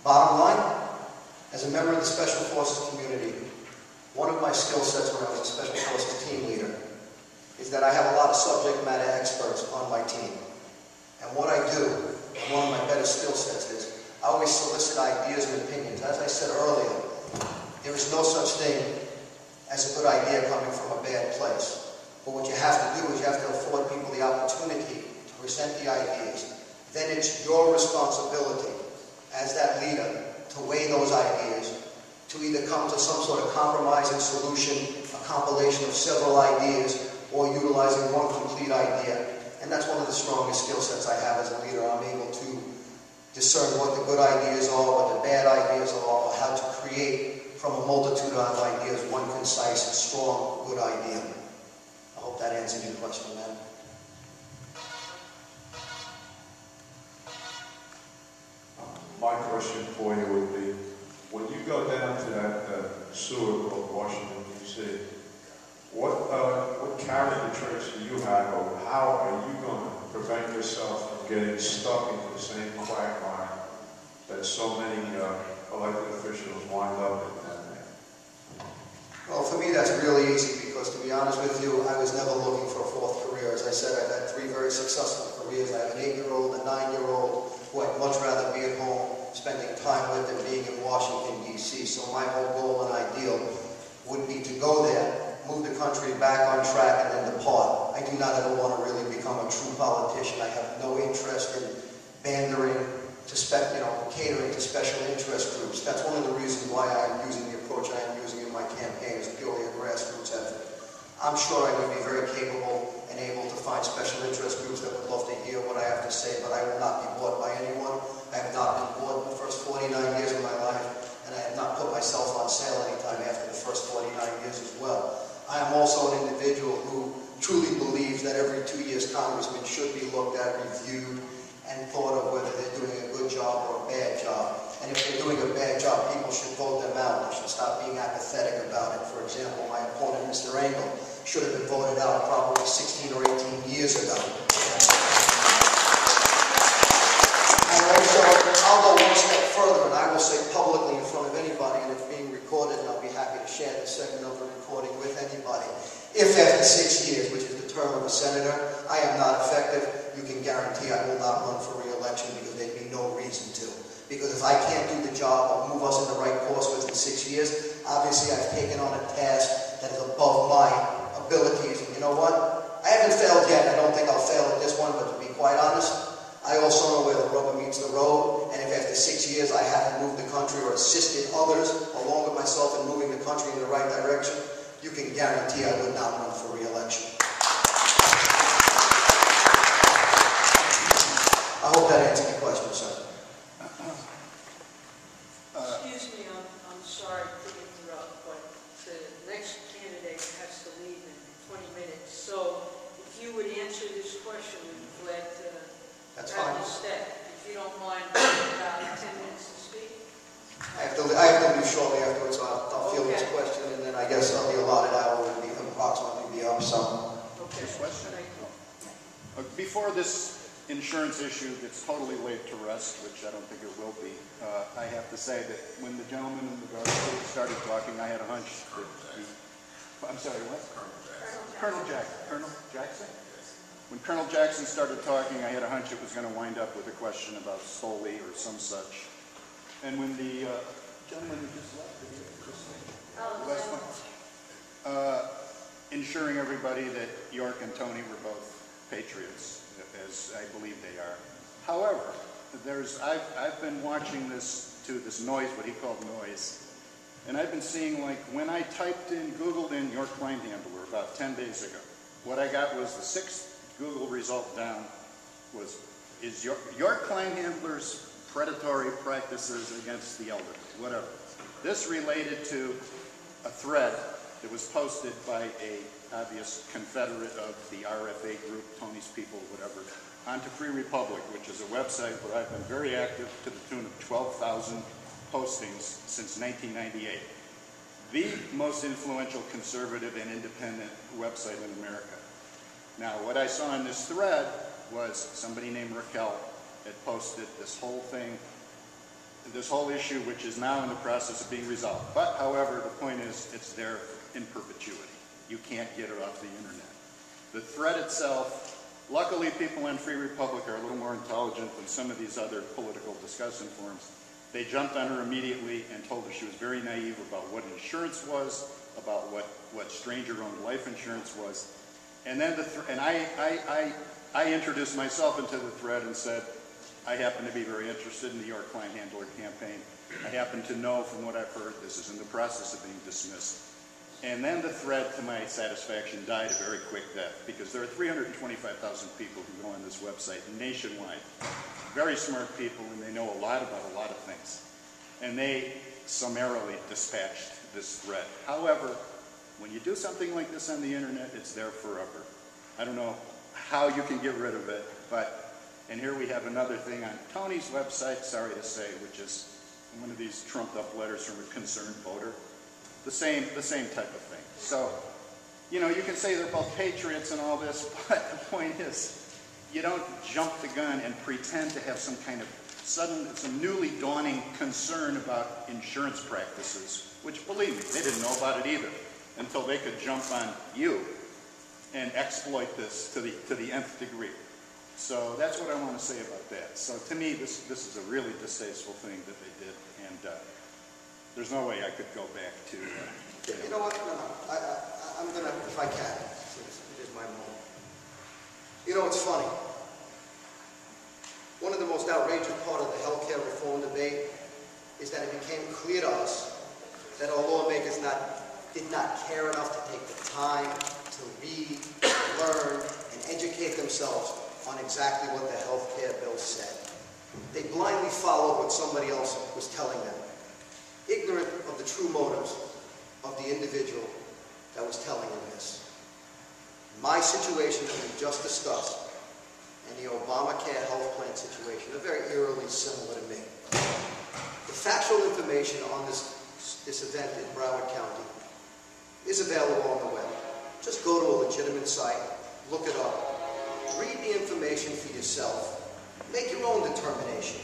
Bottom line, as a member of the Special Forces community, one of my skill sets when I was a Special Forces team leader is that I have a lot of subject matter experts on my team. And what I do, and one of my better skill sets is, I always solicit ideas and opinions. As I said earlier, there is no such thing as a good idea coming from a bad place. But what you have to do is you have to afford people the opportunity to present the ideas. Then it's your responsibility as that leader to weigh those ideas, to either come to some sort of compromising solution, a compilation of several ideas, or utilizing one complete idea. And that's one of the strongest skill sets I have as a leader. I'm able to discern what the good ideas are, what the bad ideas are, or how to create from a multitude of ideas one concise, strong, good idea. I hope that answered your question, man. My question for you would be, when you go down to that sewer called Washington, D.C., what character traits do you have, or how are you going to prevent yourself from getting stuck into the same quagmire that so many elected officials wind up in that day? Well, for me that's really easy because, to be honest with you, I was never looking for a fourth career. As I said, I've had 3 very successful careers. I have an 8-year-old, a 9-year-old, who I'd much rather be at home spending time with than being in Washington, D.C. So my whole goal and ideal would be to go there, move the country back on track, and then depart. I do not ever want to really become a true politician. I have no interest in pandering to catering to special interest groups. That's one of the reasons why I'm using the approach I am using in my campaign as purely a grassroots effort. I'm sure I would be very capable and able to find special interest groups that would love to hear what I have to say, but I will not be bought by anyone. I have not been bought in the first 49 years of my life, and I have not put myself on sale anytime after the first 49 years as well. I am also an individual who truly believes that every 2 years congressmen should be looked at, reviewed, and thought of whether they're doing a good job or a bad job. And if they're doing a bad job, people should vote them out. They should stop being apathetic about it. For example, my opponent, Mr. Engel, should have been voted out probably 16 or 18 years ago. And also, I'll go one step further, and I will say publicly in front of anybody, and it's being recorded, and I'll be happy to share this segment of the recording with anybody. If after 6 years, which is the term of a senator, I am not effective, you can guarantee I will not run for re-election because there'd be no reason to. Because if I can't do the job or move us in the right course within 6 years, obviously I've taken on a task that is above my abilities. And you know what? I haven't failed yet. I don't think I'll fail at this one, but to be quite honest, I also know where the rubber meets the road, and if after 6 years I haven't moved the country or assisted others along with myself in moving the country in the right direction, you can guarantee I would not run for re-election. I hope that answered your question, sir. Excuse me, I'm sorry to interrupt, but the next candidate has to leave in 20 minutes. So if you would answer this question, we'd be glad to have you stay. If you don't mind, about 10 minutes to speak. I have to leave shortly afterwards, so I'll field this question, and then I guess on the allotted hour will be approximately be up some. Okay. Question? Before this insurance issue gets totally laid to rest, which I don't think it will be, I have to say that when the gentleman in the dark suit started talking, I had a hunch that I'm sorry, what? Colonel Jackson? When Colonel Jackson started talking, I had a hunch it was going to wind up with a question about Stoli or some such. And when the gentleman who just left, ensuring everybody that York and Tony were both Patriots, as I believe they are. However, I've been watching this noise, what he called noise, and I've been seeing, like, when I Googled in York Kleinhandler about 10 days ago, what I got was the 6th Google result down is York Kleinhandler's predatory practices against the elderly, whatever. This related to a thread that was posted by a obvious confederate of the RFA group, Tony's People, whatever, onto Free Republic, which is a website where I've been very active to the tune of 12,000 postings since 1998. The most influential conservative and independent website in America. Now, what I saw in this thread was somebody named Raquel had posted this whole thing this whole issue, which is now in the process of being resolved. But, however, the point is, it's there in perpetuity. You can't get it off the internet. The thread itself, luckily people on Free Republic are a little more intelligent than some of these other political discussion forums. They jumped on her immediately and told her she was very naive about what insurance was, about what stranger-owned life insurance was. And then I introduced myself into the thread and said, I happen to be very interested in the York Kleinhandler campaign. I happen to know from what I've heard this is in the process of being dismissed. And then the thread, to my satisfaction, died a very quick death because there are 325,000 people who go on this website nationwide. Very smart people, and they know a lot about a lot of things. And they summarily dispatched this thread. However, when you do something like this on the internet, it's there forever. I don't know how you can get rid of it, but, and here we have another thing on Tony's website, sorry to say, which is one of these trumped up letters from a concerned voter. The same type of thing. So, you know, you can say they're both patriots and all this, but the point is, you don't jump the gun and pretend to have some kind of some newly dawning concern about insurance practices, which, believe me, they didn't know about it either until they could jump on you and exploit this to the nth degree. So that's what I want to say about that. So to me, this is a really distasteful thing that they did, and there's no way I could go back to... You know what? No. I'm going to, if I can, it is my moment. You know, it's funny. One of the most outrageous part of the healthcare reform debate is that it became clear to us that our lawmakers did not care enough to take the time to read, learn, and educate themselves on exactly what the healthcare bill said. They blindly followed what somebody else was telling them, ignorant of the true motives of the individual that was telling them this. My situation that we just discussed and the Obamacare health plan situation are very eerily similar to me. The factual information on this event in Broward County is available on the web. Just go to a legitimate site, look it up, read the information for yourself, make your own determination,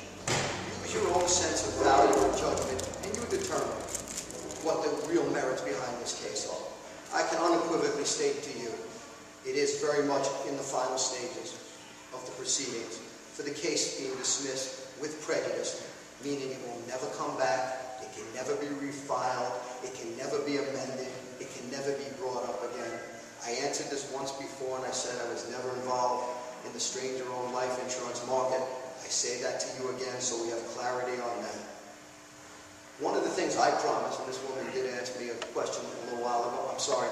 use your own sense of value and judgment, and you determine what the real merits behind this case are. I can unequivocally state to you, it is very much in the final stages of the proceedings for the case being dismissed with prejudice, meaning it will never come back, it can never be refiled, it can never be amended, it can never be brought up again. I answered this once before and I said I was never involved in the stranger-owned life insurance market. I say that to you again so we have clarity on that. One of the things I promised, and this woman did ask me a question a little while ago, I'm sorry,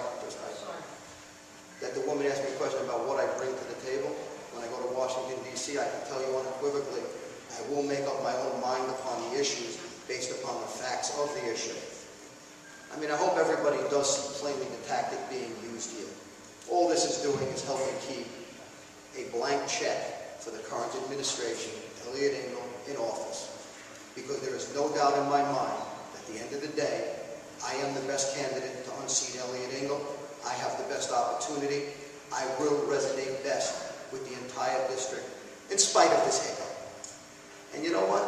that the woman asked me a question about what I bring to the table. When I go to Washington, D.C., I can tell you unequivocally, I will make up my own mind upon the issues based upon the facts of the issue. I mean, I hope everybody does see plainly the tactic being used here. All this is doing is helping keep a blank check for the current administration, Elliot Engel, in office. Because there is no doubt in my mind, at the end of the day, I am the best candidate to unseat Elliot Engel. I have the best opportunity. I will resonate best with the entire district, in spite of this hiccup. And you know what?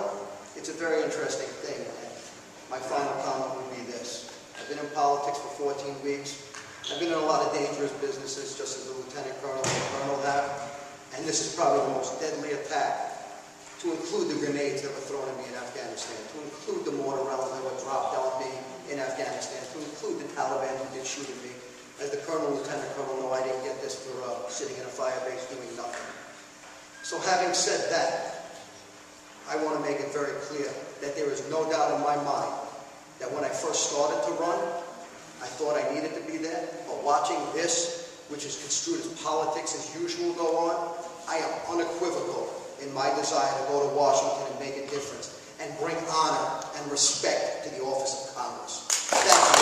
It's a very interesting thing. And my final comment would be this. I've been in politics for 14 weeks. I've been in a lot of dangerous businesses, just as a lieutenant colonel and a colonel have. And this is probably the most deadly attack, to include the grenades that were thrown at me in Afghanistan, to include the mortar rounds that were dropped on me in Afghanistan, to include the Taliban who did shoot at me. As the colonel and lieutenant colonel know, I didn't get this for sitting in a firebase doing nothing. So having said that, I want to make it very clear that there is no doubt in my mind that when I first started to run, I thought I needed to be there. But watching this, which is construed as politics as usual, go on, I am unequivocal in my desire to go to Washington and make a difference and bring honor and respect to the office of Congress. Thank you.